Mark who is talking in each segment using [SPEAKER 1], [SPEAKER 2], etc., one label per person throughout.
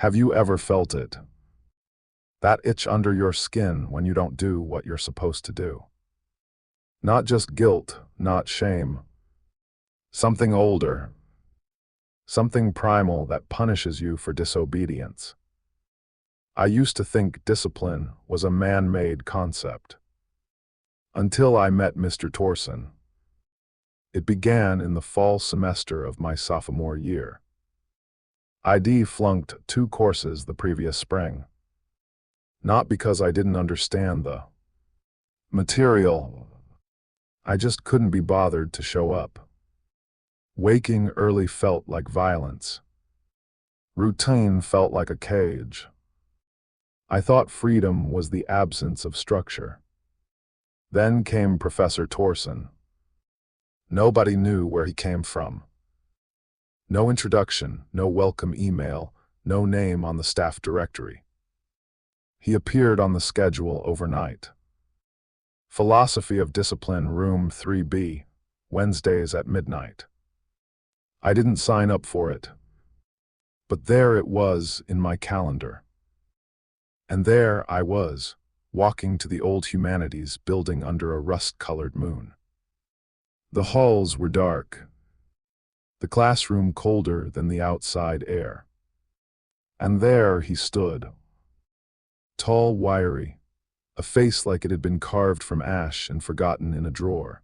[SPEAKER 1] Have you ever felt it? That itch under your skin when you don't do what you're supposed to do. Not just guilt, not shame. Something older. Something primal that punishes you for disobedience. I used to think discipline was a man-made concept. Until I met Mr. Torson. It began in the fall semester of my sophomore year. I'd flunked 2 courses the previous spring. Not because I didn't understand the material. I just couldn't be bothered to show up. Waking early felt like violence. Routine felt like a cage. I thought freedom was the absence of structure. Then came Professor Torson. Nobody knew where he came from. No introduction, no welcome email, no name on the staff directory. He appeared on the schedule overnight. Philosophy of Discipline, Room 3B, Wednesdays at midnight. I didn't sign up for it, but there it was in my calendar. And there I was, walking to the old humanities building under a rust-colored moon. The halls were dark, the classroom colder than the outside air. And there he stood, tall, wiry, a face like it had been carved from ash and forgotten in a drawer.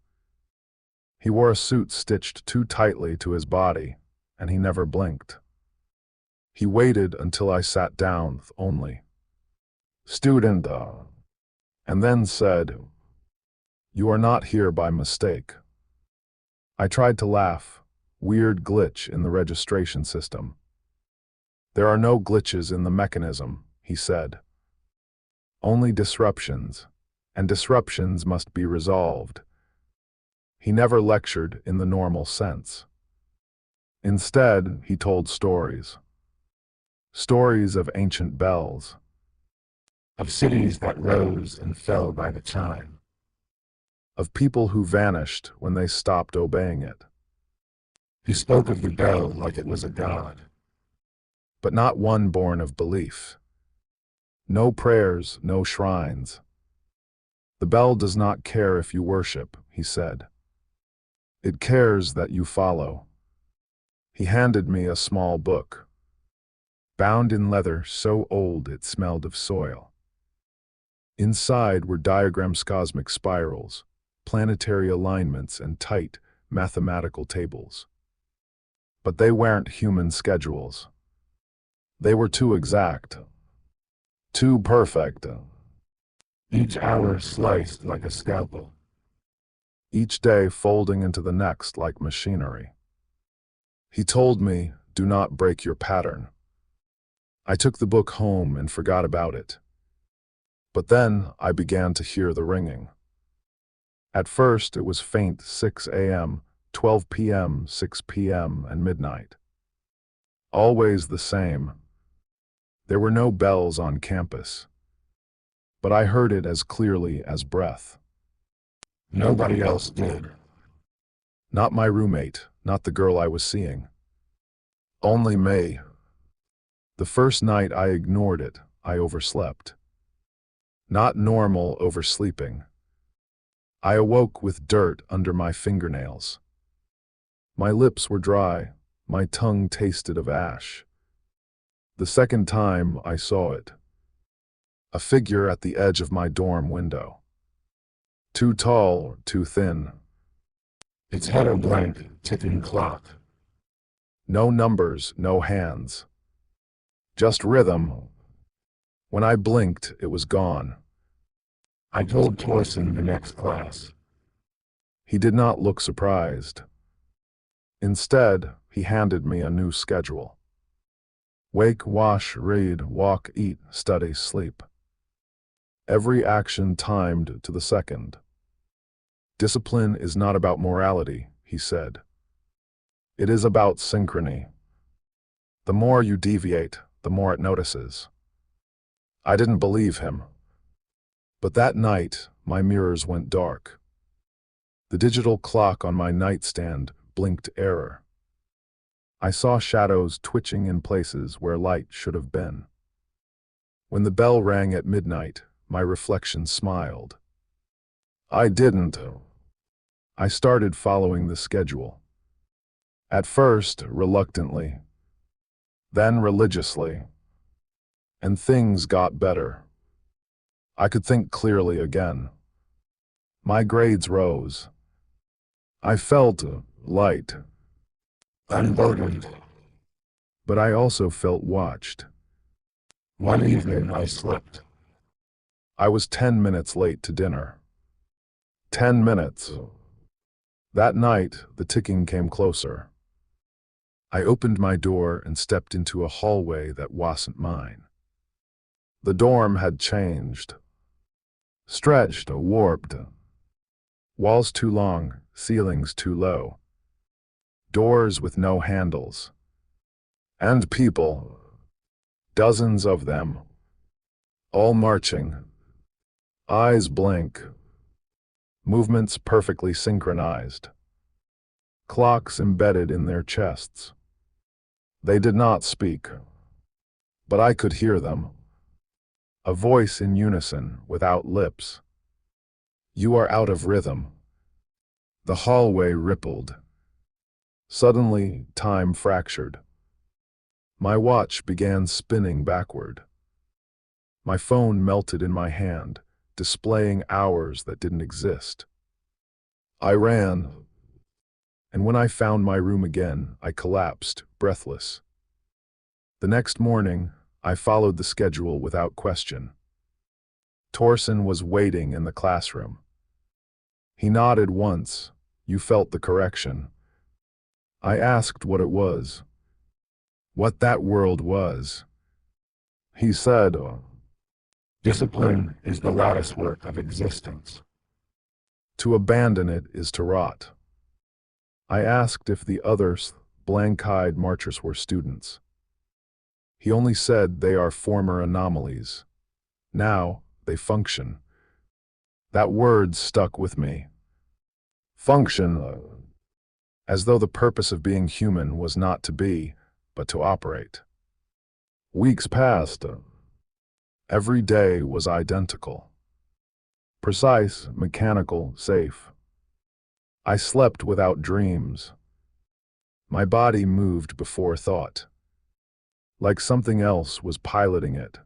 [SPEAKER 1] He wore a suit stitched too tightly to his body, and he never blinked. He waited until I sat down only. "Student," and then said, "You are not here by mistake." I tried to laugh. Weird glitch in the registration system. "There are no glitches in the mechanism," he said. "Only disruptions, and disruptions must be resolved." He never lectured in the normal sense. Instead, he told stories. Stories of ancient bells. Of cities that rose and fell by the chime. Of people who vanished when they stopped obeying it. He spoke of the bell like it was a god. But not one born of belief. No prayers, no shrines. The bell does not care if you worship, he said. It cares that you follow. He handed me a small book, bound in leather so old it smelled of soil. Inside were diagrams, cosmic spirals, planetary alignments, and tight mathematical tables. But they weren't human schedules. They were too exact. Too perfect. Each hour sliced like a scalpel. Each day folding into the next like machinery. He told me, "Do not break your pattern." I took the book home and forgot about it. But then I began to hear the ringing. At first it was faint, 6 a.m., 12 p.m., 6 p.m., and midnight. Always the same. There were no bells on campus, but I heard it as clearly as breath. Nobody else did. Not my roommate, not the girl I was seeing. Only me. The first night I ignored it, I overslept. Not normal oversleeping. I awoke with dirt under my fingernails. My lips were dry, my tongue tasted of ash. The second time I saw it. A figure at the edge of my dorm window. Too tall, too thin. Its head a blank, ticking clock. No numbers, no hands. Just rhythm. When I blinked, it was gone. I told Torson the next class. He did not look surprised. Instead, he handed me a new schedule. Wake, wash, read, walk, eat, study, sleep. Every action timed to the second. Discipline is not about morality, he said. It is about synchrony. The more you deviate, the more it notices. I didn't believe him. But that night, my mirrors went dark. The digital clock on my nightstand blinked error. I saw shadows twitching in places where light should have been. When the bell rang at midnight, my reflection smiled. I didn't. I started following the schedule. At first, reluctantly, then religiously. And things got better. I could think clearly again. My grades rose. I felt light, unburdened. But I also felt watched. One evening I slipped. I was 10 minutes late to dinner. 10 minutes. That night, the ticking came closer. I opened my door and stepped into a hallway that wasn't mine. The dorm had changed. Stretched, warped. Walls too long, ceilings too low. Doors with no handles. And people. Dozens of them. All marching. Eyes blank. Movements perfectly synchronized. Clocks embedded in their chests. They did not speak. But I could hear them. A voice in unison, without lips. You are out of rhythm. The hallway rippled. Suddenly, time fractured. My watch began spinning backward. My phone melted in my hand, displaying hours that didn't exist. I ran, and when I found my room again, I collapsed, breathless. The next morning, I followed the schedule without question. Torsen was waiting in the classroom. He nodded once. You felt the correction. I asked what it was. What that world was. He said, discipline is the lattice work of existence. To abandon it is to rot. I asked if the others, blank-eyed marchers, were students. He only said they are former anomalies. Now they function. That word stuck with me. Function, as though the purpose of being human was not to be, but to operate. Weeks passed. Every day was identical. Precise, mechanical, safe. I slept without dreams. My body moved before thought. Like something else was piloting it.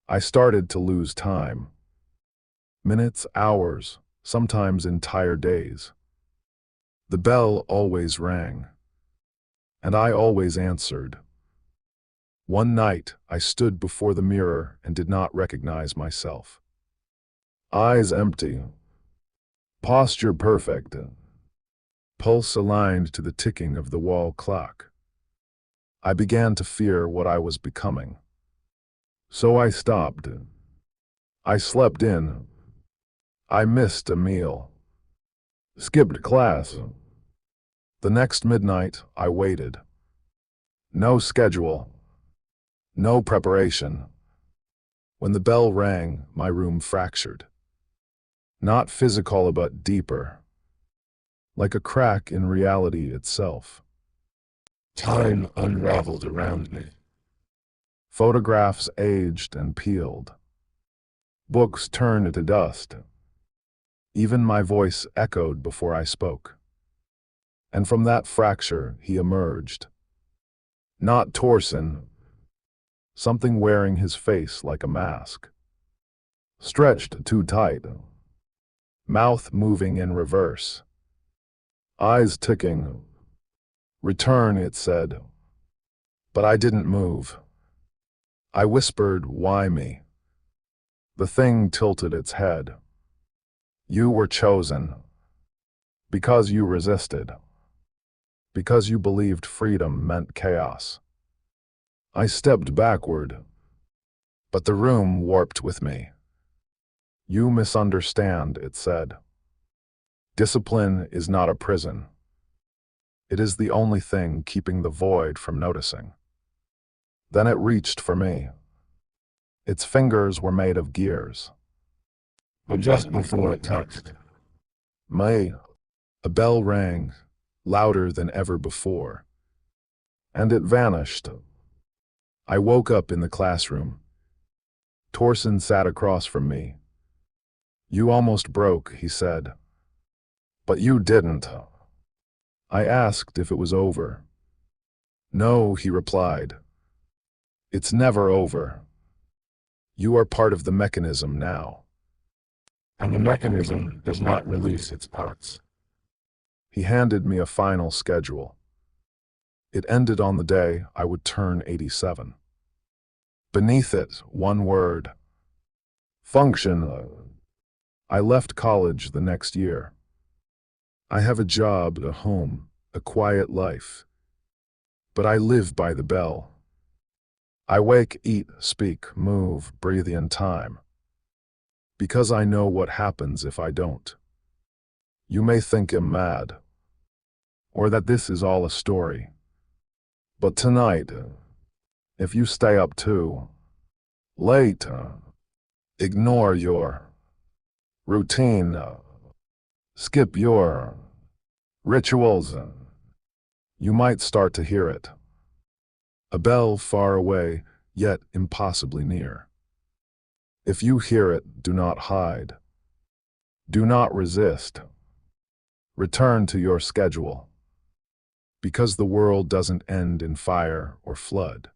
[SPEAKER 1] I started to lose time. Minutes, hours, sometimes entire days. The bell always rang. And I always answered. One night, I stood before the mirror and did not recognize myself. Eyes empty. Posture perfect. Pulse aligned to the ticking of the wall clock. I began to fear what I was becoming. So I stopped. I slept in. I missed a meal. Skipped class. The next midnight, I waited. No schedule. No preparation. When the bell rang, my room fractured. Not physical, but deeper. Like a crack in reality itself. Time unraveled around me. Photographs aged and peeled. Books turned to dust. Even my voice echoed before I spoke. And from that fracture, he emerged. Not Torsen. Something wearing his face like a mask. Stretched too tight. Mouth moving in reverse. Eyes ticking. Return, it said. But I didn't move. I whispered, why me? The thing tilted its head. You were chosen. Because you resisted. Because you believed freedom meant chaos. I stepped backward. But the room warped with me. You misunderstand, it said. Discipline is not a prison. It is the only thing keeping the void from noticing. Then it reached for me. Its fingers were made of gears. But just before it touched me, a bell rang, louder than ever before. and it vanished. I woke up in the classroom. Torsen sat across from me. "You almost broke," he said. "But you didn't." I asked if it was over. "No," he replied. "It's never over. You are part of the mechanism now. And the mechanism does not release its parts." He handed me a final schedule. It ended on the day I would turn 87. Beneath it, one word: function. I left college the next year. I have a job, a home, a quiet life. But I live by the bell. I wake, eat, speak, move, breathe in time. Because I know what happens if I don't. You may think I'm mad, or that this is all a story. But tonight, if you stay up too late, ignore your routine, skip your rituals, you might start to hear it. A bell far away, yet impossibly near. If you hear it, do not hide. Do not resist. Return to your schedule. Because the world doesn't end in fire or flood.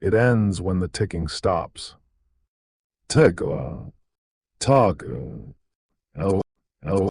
[SPEAKER 1] It ends when the ticking stops. Tick, Tock,